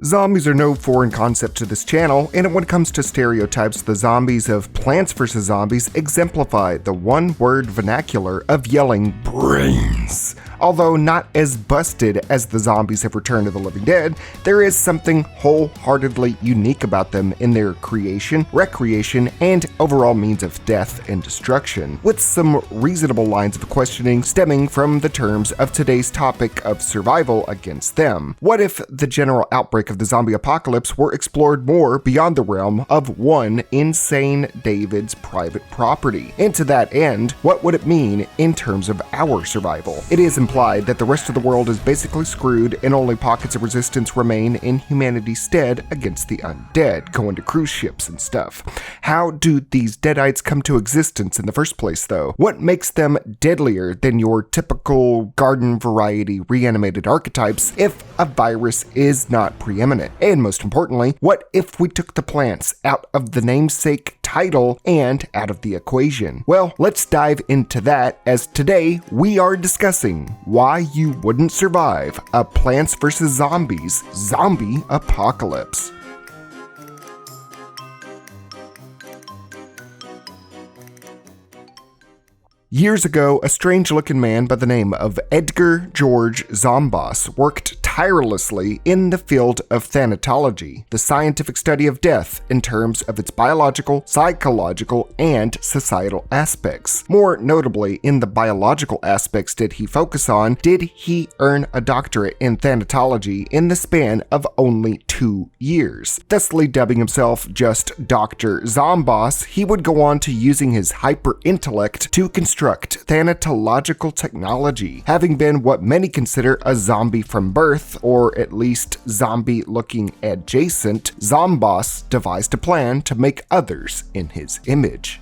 Zombies are no foreign concept to this channel, and when it comes to stereotypes, the zombies of Plants vs. Zombies exemplify the one-word vernacular of yelling brains. Although not as busted as the zombies of Return of the Living Dead, there is something wholeheartedly unique about them in their creation, recreation, and overall means of death and destruction, with some reasonable lines of questioning stemming from the terms of today's topic of survival against them. What if the general outbreak of the zombie apocalypse were explored more beyond the realm of one insane David's private property? And to that end, what would it mean in terms of our survival? It is implied that the rest of the world is basically screwed and only pockets of resistance remain in humanity's stead against the undead, going to cruise ships and stuff. How do these deadites come to existence in the first place, though? What makes them deadlier than your typical garden variety reanimated archetypes if a virus is not preeminent? And most importantly, what if we took the plants out of the namesake title and out of the equation? Well, let's dive into that, as today we are discussing why you wouldn't survive a Plants vs. Zombies zombie apocalypse. Years ago, a strange-looking man by the name of Edgar George Zambos worked tirelessly in the field of thanatology, the scientific study of death in terms of its biological, psychological, and societal aspects. More notably, in the biological aspects did he focus on, did he earn a doctorate in thanatology in the span of only 2 years. Thusly dubbing himself just Dr. Zambos, he would go on to using his hyper-intellect to construct thanatological technology. Having been what many consider a zombie from birth, or at least zombie-looking adjacent, Zambos devised a plan to make others in his image,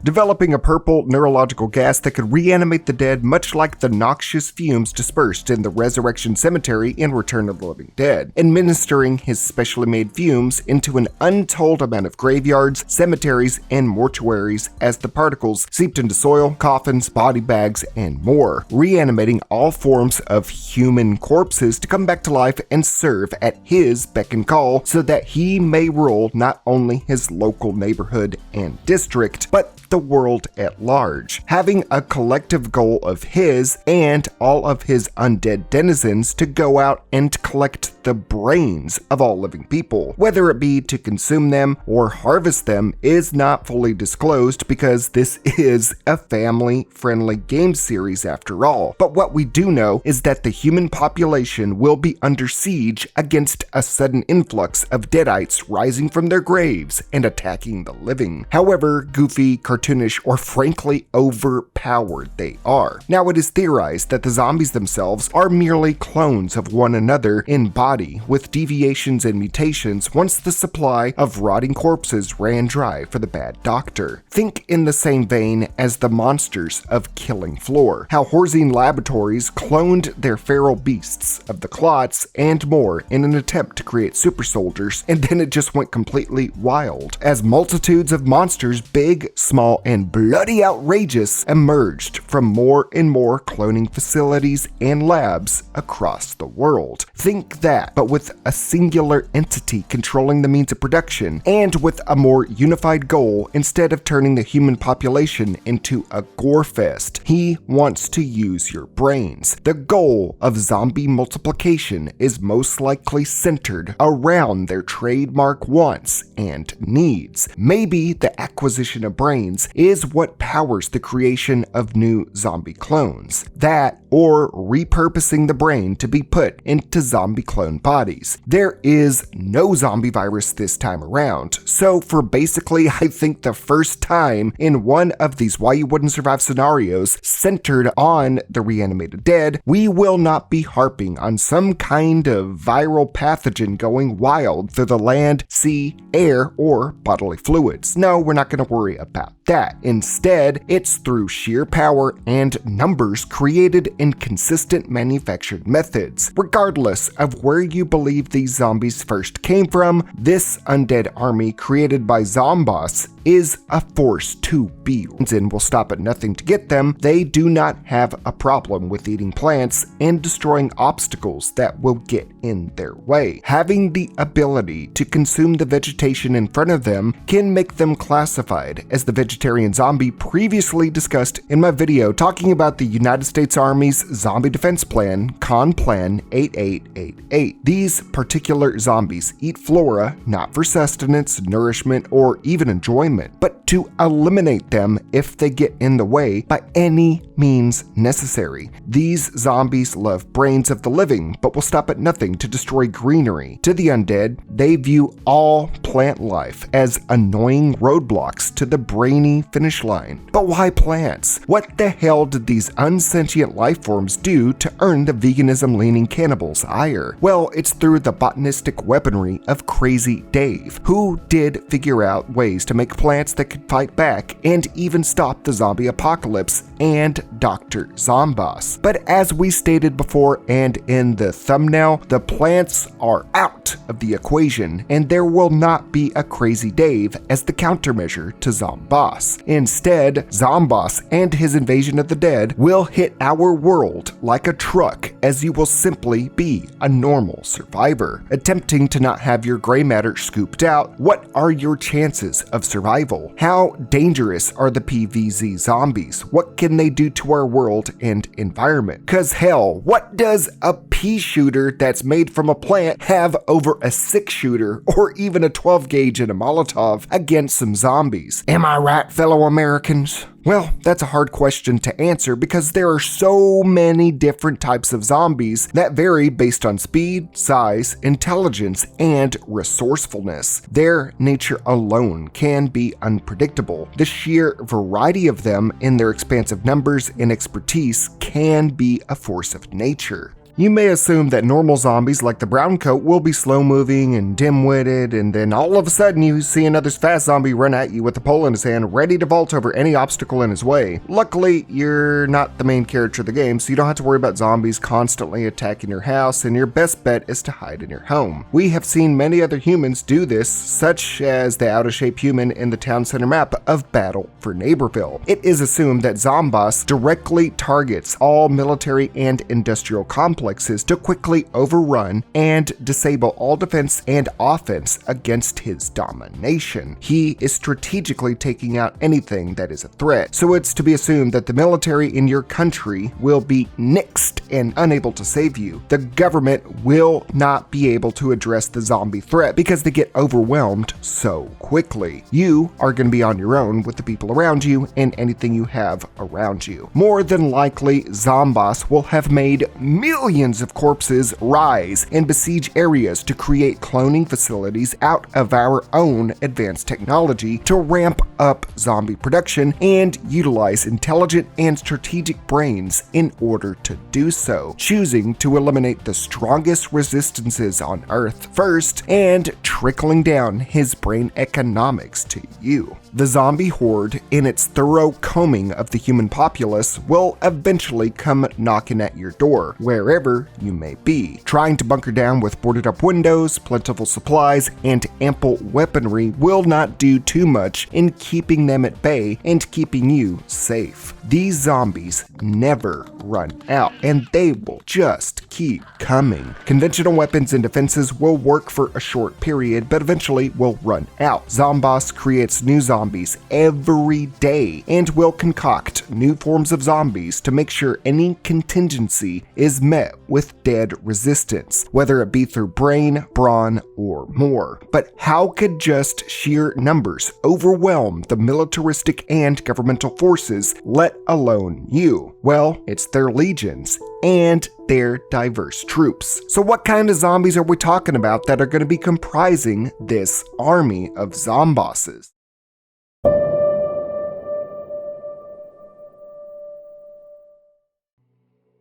developing a purple neurological gas that could reanimate the dead, much like the noxious fumes dispersed in the Resurrection Cemetery in Return of the Living Dead, administering his specially made fumes into an untold amount of graveyards, cemeteries, and mortuaries as the particles seeped into soil, coffins, body bags, and more, reanimating all forms of human corpses to come back to life and serve at his beck and call so that he may rule not only his local neighborhood and district, but the world at large, having a collective goal of his and all of his undead denizens to go out and collect the brains of all living people. Whether it be to consume them or harvest them is not fully disclosed, because this is a family-friendly game series after all. But what we do know is that the human population will be under siege against a sudden influx of deadites rising from their graves and attacking the living, however goofy, cartoonish, or frankly overpowered they are. Now, it is theorized that the zombies themselves are merely clones of one another in body, with deviations and mutations once the supply of rotting corpses ran dry for the bad doctor. Think in the same vein as the monsters of Killing Floor, how Horzine Laboratories cloned their feral beasts of the clots and more in an attempt to create super soldiers, and then it just went completely wild, as multitudes of monsters, big, small, and bloody outrageous, emerged from more and more cloning facilities and labs across the world. Think that, but with a singular entity controlling the means of production, and with a more unified goal instead of turning the human population into a gore fest. He wants to use your brains. The goal of zombie multiplication is most likely centered around their trademark wants and needs. Maybe the acquisition of brains is what powers the creation of new zombie clones. That, or repurposing the brain to be put into zombie clone bodies. There is no zombie virus this time around, so for basically, I think, the first time in one of these Why You Wouldn't Survive scenarios centered on the reanimated dead, we will not be harping on some kind of viral pathogen going wild through the land, sea, air, or bodily fluids. No, we're not going to worry about that. Instead, it's through sheer power and numbers created in consistent manufactured methods. Regardless of where you believe these zombies first came from, this undead army created by Zambos is a force to be and will stop at nothing to get them. They do not have a problem with eating plants and destroying obstacles that will get in their way. Having the ability to consume the vegetation in front of them can make them classified as the vegetarian zombie previously discussed in my video talking about the United States Army's Zombie Defense Plan, Con Plan 8888. These particular zombies eat flora not for sustenance, nourishment, or even enjoyment, but to eliminate them if they get in the way by any means necessary. These zombies love brains of the living, but will stop at nothing to destroy greenery. To the undead, they view all plant life as annoying roadblocks to the brainy finish line. But why plants? What the hell did these unsentient life forms do to earn the veganism-leaning cannibals' ire? Well, it's through the botanistic weaponry of Crazy Dave, who did figure out ways to make plants that could fight back and even stop the zombie apocalypse, and Dr. Zomboss. But as we stated before and in the thumbnail, the plants are out of the equation, and there will not be a Crazy Dave as the countermeasure to Zomboss. Instead, Zomboss and his invasion of the dead will hit our world like a truck, as you will simply be a normal survivor. Attempting to not have your gray matter scooped out, what are your chances of survival? How dangerous are the PVZ zombies? What can they do to our world and environment? Cause hell, what does a pea shooter that's made from a plant have over a 6-shooter or even a 12 gauge and a Molotov against some zombies? Am I right, fellow Americans? Well, that's a hard question to answer because there are so many different types of zombies that vary based on speed, size, intelligence, and resourcefulness. Their nature alone can be unpredictable. The sheer variety of them in their expansive numbers and expertise can be a force of nature. You may assume that normal zombies like the brown coat will be slow-moving and dim-witted, and then all of a sudden you see another fast zombie run at you with a pole in his hand, ready to vault over any obstacle in his way. Luckily, you're not the main character of the game, so you don't have to worry about zombies constantly attacking your house, and your best bet is to hide in your home. We have seen many other humans do this, such as the out-of-shape human in the town center map of Battle for Neighborville. It is assumed that Zomboss directly targets all military and industrial complexes to quickly overrun and disable all defense and offense against his domination. He is strategically taking out anything that is a threat, so it's to be assumed that the military in your country will be nixed and unable to save you. The government will not be able to address the zombie threat because they get overwhelmed so quickly. You are going to be on your own with the people around you and anything you have around you. More than likely, Zomboss will have made millions of corpses rise and besiege areas to create cloning facilities out of our own advanced technology to ramp up zombie production and utilize intelligent and strategic brains in order to do so, choosing to eliminate the strongest resistances on Earth first and trickling down his brain economics to you. The zombie horde, in its thorough combing of the human populace, will eventually come knocking at your door, wherever you may be. Trying to bunker down with boarded up windows, plentiful supplies, and ample weaponry will not do too much in keeping them at bay and keeping you safe. These zombies never run out, and they will just keep coming. Conventional weapons and defenses will work for a short period, but eventually will run out. Zomboss creates new zombies every day and will concoct new forms of zombies to make sure any contingency is met with dead resistance, whether it be through brain, brawn, or more. But how could just sheer numbers overwhelm the militaristic and governmental forces, let alone you? Well, it's their legions and their diverse troops. So what kind of zombies are we talking about that are going to be comprising this army of zombosses?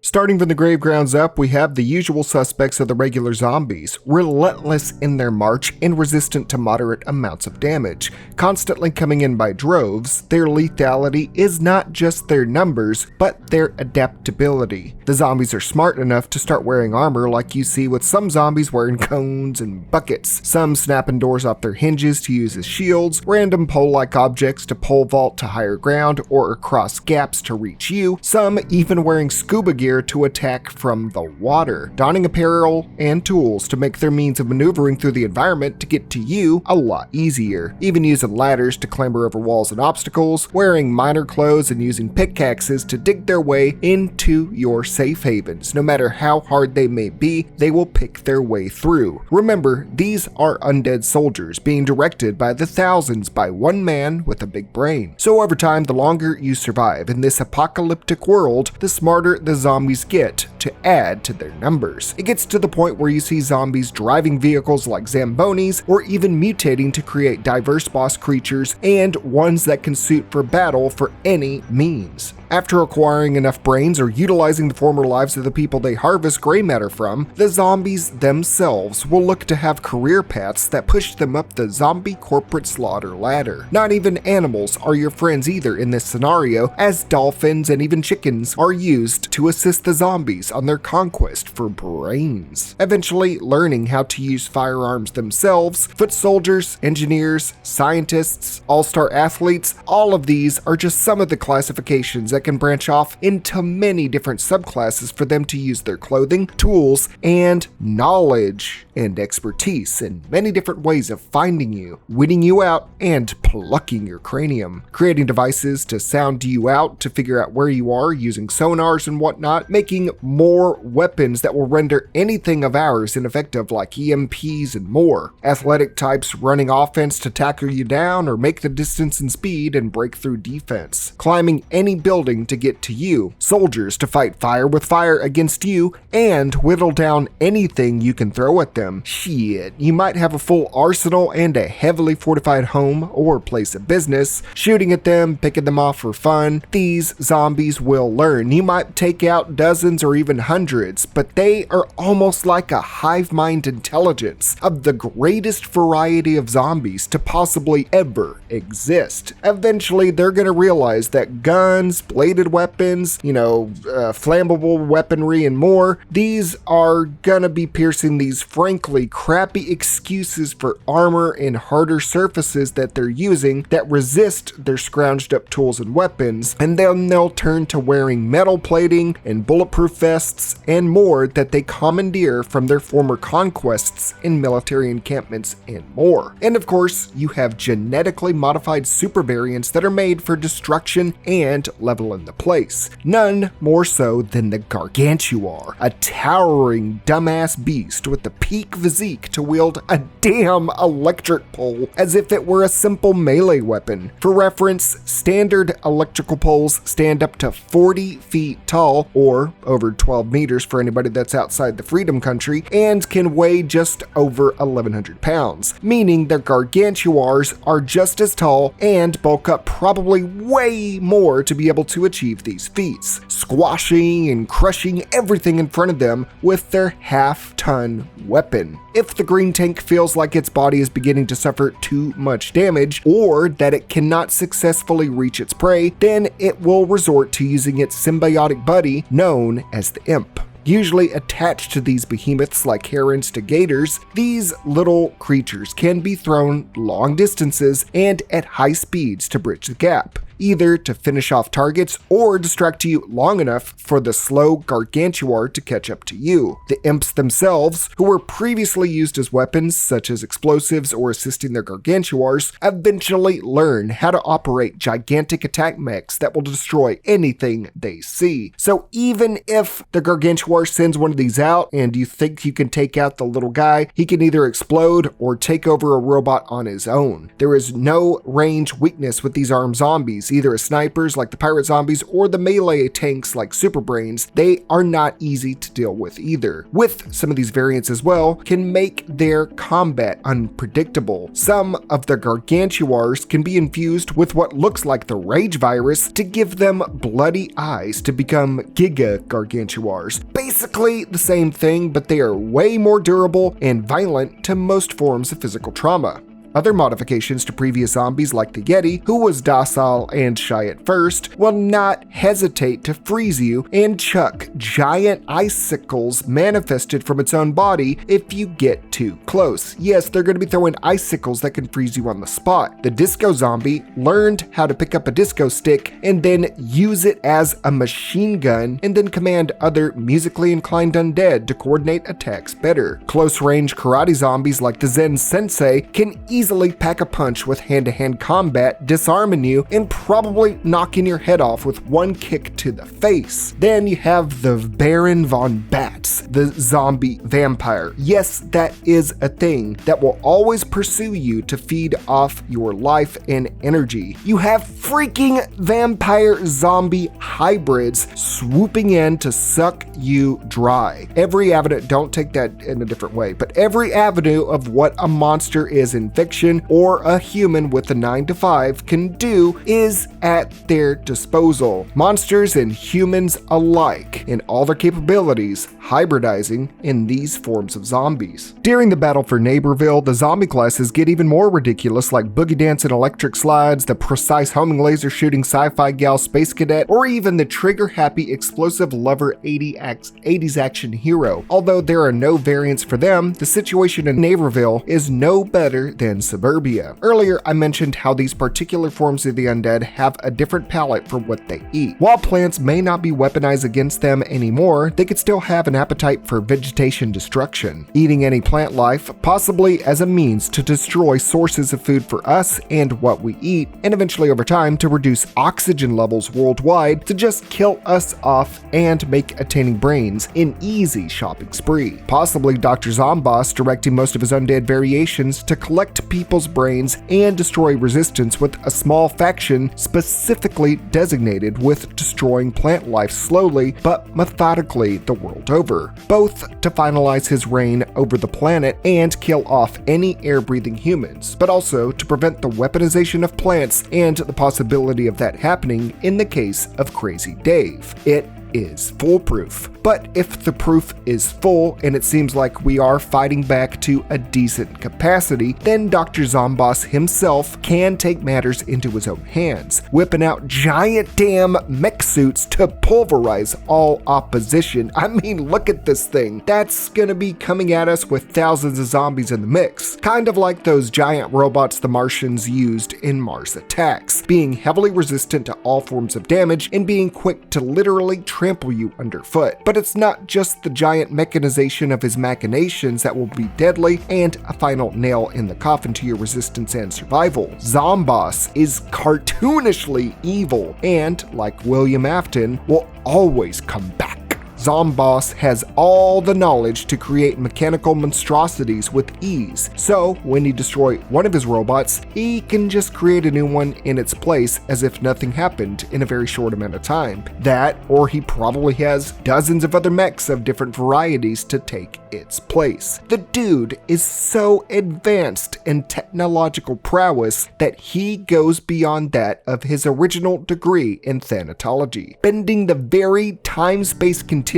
Starting from the grave grounds up, we have the usual suspects of the regular zombies, relentless in their march and resistant to moderate amounts of damage. Constantly coming in by droves, their lethality is not just their numbers, but their adaptability. The zombies are smart enough to start wearing armor like you see with some zombies wearing cones and buckets, some snapping doors off their hinges to use as shields, random pole-like objects to pole vault to higher ground or across gaps to reach you, some even wearing scuba gear to attack from the water, donning apparel and tools to make their means of maneuvering through the environment to get to you a lot easier, even using ladders to clamber over walls and obstacles, wearing minor clothes and using pickaxes to dig their way into your safe havens. No matter how hard they may be, they will pick their way through. Remember, these are undead soldiers being directed by the thousands by one man with a big brain. So over time, the longer you survive in this apocalyptic world, the smarter the zombies get to add to their numbers. It gets to the point where you see zombies driving vehicles like Zambonis or even mutating to create diverse boss creatures and ones that can suit for battle for any means. After acquiring enough brains or utilizing the former lives of the people they harvest gray matter from, the zombies themselves will look to have career paths that push them up the zombie corporate slaughter ladder. Not even animals are your friends either in this scenario, as dolphins and even chickens are used to assist the zombies on their conquest for brains. Eventually learning how to use firearms themselves, foot soldiers, engineers, scientists, all-star athletes, all of these are just some of the classifications that can branch off into many different subclasses for them to use their clothing, tools, and knowledge and expertise in many different ways of finding you, weeding you out, and plucking your cranium, creating devices to sound you out to figure out where you are using sonars and whatnot, making more weapons that will render anything of ours ineffective like EMPs and more, athletic types running offense to tackle you down or make the distance and speed and break through defense, climbing any building to get to you, soldiers to fight fire with fire against you and whittle down anything you can throw at them. Shit, you might have a full arsenal and a heavily fortified home or place of business, shooting at them, picking them off for fun. These zombies will learn. You might take out dozens or even hundreds, but they are almost like a hive mind intelligence of the greatest variety of zombies to possibly ever exist. Eventually, they're gonna realize that guns, bladed weapons, flammable weaponry and more, these are gonna be piercing these frankly crappy excuses for armor and harder surfaces that they're using that resist their scrounged up tools and weapons, and then they'll turn to wearing metal plating and bulletproof vests and more that they commandeer from their former conquests in military encampments and more. And of course, you have genetically modified super variants that are made for destruction and level in the place. None more so than the Gargantuar, a towering dumbass beast with the peak physique to wield a damn electric pole as if it were a simple melee weapon. For reference, standard electrical poles stand up to 40 feet tall, or over 12 meters for anybody that's outside the Freedom Country, and can weigh just over 1,100 pounds, meaning their Gargantuars are just as tall and bulk up probably way more to be able to achieve these feats, squashing and crushing everything in front of them with their half-ton weapon. If the green tank feels like its body is beginning to suffer too much damage, or that it cannot successfully reach its prey, then it will resort to using its symbiotic buddy known as the imp. Usually attached to these behemoths like herons to gators, these little creatures can be thrown long distances and at high speeds to bridge the gap, either to finish off targets or distract you long enough for the slow Gargantuar to catch up to you. The imps themselves, who were previously used as weapons such as explosives or assisting their Gargantuars, eventually learn how to operate gigantic attack mechs that will destroy anything they see. So even if the Gargantuar sends one of these out and you think you can take out the little guy, he can either explode or take over a robot on his own. There is no range weakness with these armed zombies, zombies, either as snipers like the pirate zombies or the melee tanks like super brains. They are not easy to deal with either. With some of these variants as well, can make their combat unpredictable. Some of the gargantuars can be infused with what looks like the rage virus to give them bloody eyes to become giga gargantuars. Basically the same thing, but they are way more durable and violent to most forms of physical trauma. Other modifications to previous zombies like the Yeti, who was docile and shy at first, will not hesitate to freeze you and chuck giant icicles manifested from its own body if you get too close. Yes, they're going to be throwing icicles that can freeze you on the spot. The disco zombie learned how to pick up a disco stick and then use it as a machine gun and then command other musically inclined undead to coordinate attacks better. Close-range karate zombies like the Zen Sensei can easily pack a punch with hand-to-hand combat, disarming you and probably knocking your head off with one kick to the face. Then you have the Baron von Bats, the zombie vampire. Yes, that is a thing that will always pursue you to feed off your life and energy. You have freaking vampire zombie hybrids swooping in to suck you dry. Every avenue, don't take that in a different way, but every avenue of what a monster is in fiction or a human with a 9 to 5 can do is at their disposal. Monsters and humans alike in all their capabilities hybridizing in these forms of zombies. During the battle for Neighborville, the zombie classes get even more ridiculous, like boogie dancing electric slides, the precise homing laser shooting sci-fi gal space cadet, or even the trigger happy explosive lover 80s action hero. Although there are no variants for them, the situation in Neighborville is no better than suburbia. Earlier, I mentioned how these particular forms of the undead have a different palate for what they eat. While plants may not be weaponized against them anymore, they could still have an appetite for vegetation destruction, eating any plant life, possibly as a means to destroy sources of food for us and what we eat, and eventually over time to reduce oxygen levels worldwide to just kill us off and make attaining brains an easy shopping spree. Possibly Dr. Zomboss directing most of his undead variations to collect people's brains and destroy resistance with a small faction specifically designated with destroying plant life slowly but methodically the world over, both to finalize his reign over the planet and kill off any air-breathing humans, but also to prevent the weaponization of plants and the possibility of that happening in the case of Crazy Dave. It is foolproof. But if the proof is full and it seems like we are fighting back to a decent capacity, then Dr. Zomboss himself can take matters into his own hands, whipping out giant damn mech suits to pulverize all opposition. I mean, look at this thing. That's gonna be coming at us with thousands of zombies in the mix, kind of like those giant robots the Martians used in Mars Attacks, being heavily resistant to all forms of damage and being quick to literally trample you underfoot. But it's not just the giant mechanization of his machinations that will be deadly and a final nail in the coffin to your resistance and survival. Zomboss is cartoonishly evil and, like William Afton, will always come back. Zomboss has all the knowledge to create mechanical monstrosities with ease, so when you destroy one of his robots, he can just create a new one in its place as if nothing happened in a very short amount of time. That, or he probably has dozens of other mechs of different varieties to take its place. The dude is so advanced in technological prowess that he goes beyond that of his original degree in thanatology, bending the very time-space continuum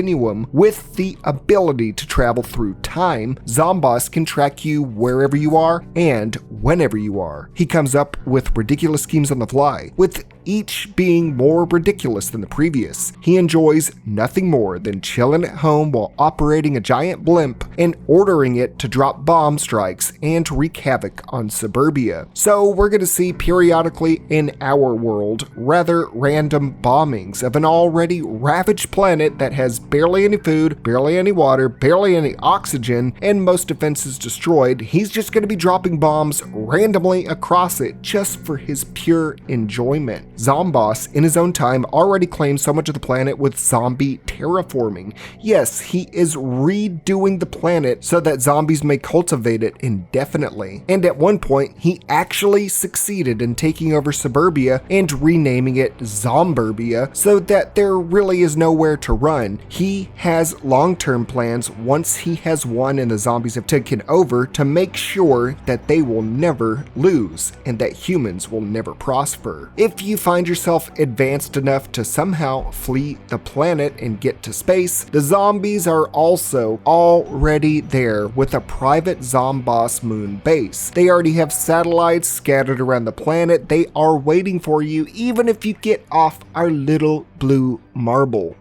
with the ability to travel through time. Zomboss can track you wherever you are and whenever you are. He comes up with ridiculous schemes on the fly, with each being more ridiculous than the previous. He enjoys nothing more than chilling at home while operating a giant blimp and ordering it to drop bomb strikes and wreak havoc on suburbia. So we're going to see periodically in our world rather random bombings of an already ravaged planet that has barely any food, barely any water, barely any oxygen, and most defenses destroyed. He's just going to be dropping bombs randomly across it just for his pure enjoyment. Zomboss, in his own time, already claimed so much of the planet with zombie terraforming. Yes, he is redoing the planet so that zombies may cultivate it indefinitely. And at one point, he actually succeeded in taking over Suburbia and renaming it Zomburbia so that there really is nowhere to run. He has long-term plans once he has won and the zombies have taken over to make sure that they will never lose and that humans will never prosper. If you find yourself advanced enough to somehow flee the planet and get to space, the zombies are also already there with a private Zomboss moon base. They already have satellites scattered around the planet. They are waiting for you even if you get off our little blue marble.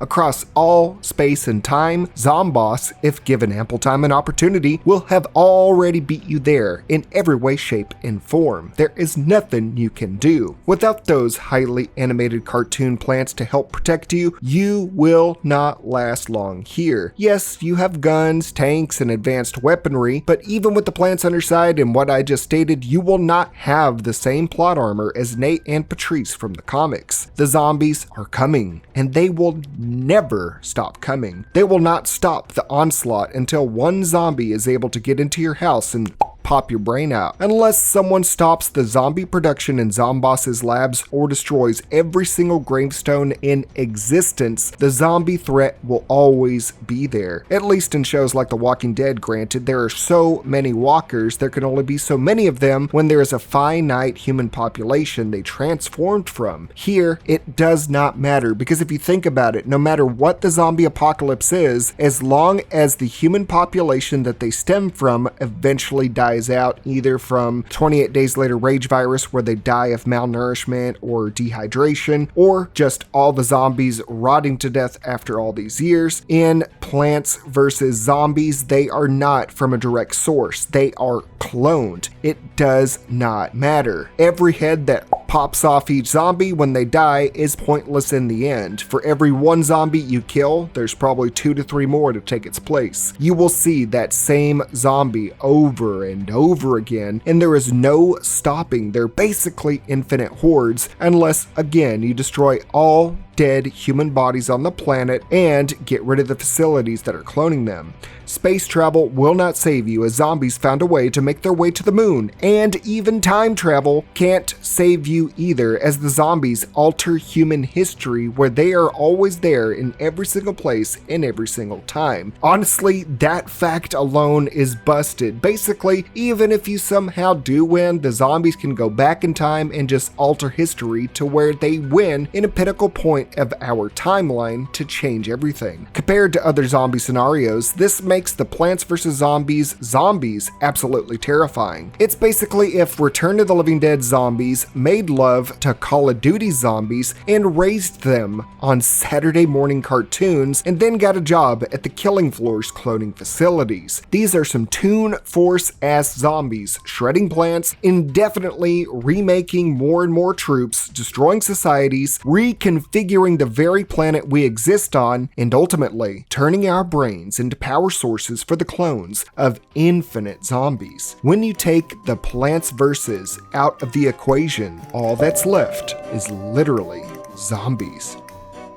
Across all space and time, Zomboss, if given ample time and opportunity, will have already beat you there in every way, shape, and form. There is nothing you can do. Without those highly animated cartoon plants to help protect you, you will not last long here. Yes, you have guns, tanks, and advanced weaponry, but even with the plants on your side and what I just stated, you will not have the same plot armor as Nate and Patrice from the comics. The zombies are coming, and they will never stop coming. They will not stop the onslaught until one zombie is able to get into your house and pop your brain out. Unless someone stops the zombie production in Zomboss's labs or destroys every single gravestone in existence, the zombie threat will always be there. At least in shows like The Walking Dead, granted, there are so many walkers, there can only be so many of them when there is a finite human population they transformed from. Here, it does not matter, because if you think about it, no matter what the zombie apocalypse is, as long as the human population that they stem from eventually dies out, either from 28 days later rage virus where they die of malnourishment or dehydration, or just all the zombies rotting to death after all these years. In Plants vs. Zombies, they are not from a direct source. They are cloned. It does not matter. Every head that pops off each zombie when they die is pointless in the end. For every one zombie you kill, there's probably 2 to 3 more to take its place. You will see that same zombie over and over again, and there is no stopping. They're basically infinite hordes, unless, again, you destroy all dead human bodies on the planet and get rid of the facilities that are cloning them. Space travel will not save you, as zombies found a way to make their way to the moon, and even time travel can't save you either, as the zombies alter human history where they are always there in every single place in every single time. Honestly, that fact alone is busted. Basically, even if you somehow do win, the zombies can go back in time and just alter history to where they win in a pinnacle point of our timeline to change everything. Compared to other zombie scenarios, this makes the Plants vs. Zombies absolutely terrifying. It's basically if Return of the Living Dead zombies made love to Call of Duty zombies and raised them on Saturday morning cartoons and then got a job at the Killing Floor's cloning facilities. These are some Toon Force ass zombies, shredding plants, indefinitely remaking more and more troops, destroying societies, reconfiguring the very planet we exist on, and ultimately turning our brains into power sources for the clones of infinite zombies. When you take the Plants vs. out of the equation, all that's left is literally zombies.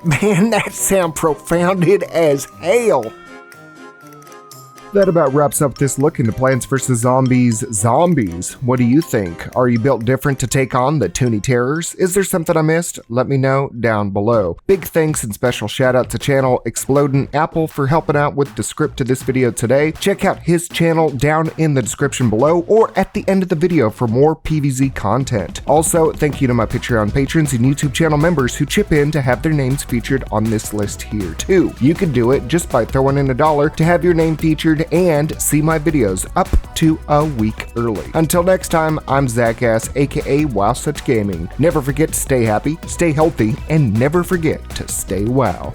Man, that sound profounded as hell. That about wraps up this look into Plants vs. Zombies. What do you think? Are you built different to take on the Toonie Terrors? Is there something I missed? Let me know down below. Big thanks and special shout out to channel Explodin' Apple for helping out with the script to this video today. Check out his channel down in the description below or at the end of the video for more PVZ content. Also, thank you to my Patreon patrons and YouTube channel members who chip in to have their names featured on this list here too. You can do it just by throwing in $1 to have your name featured and see my videos up to a week early. Until next time, I'm Zackass, aka Wow Such Gaming. Never forget to stay happy, stay healthy, and never forget to stay wow.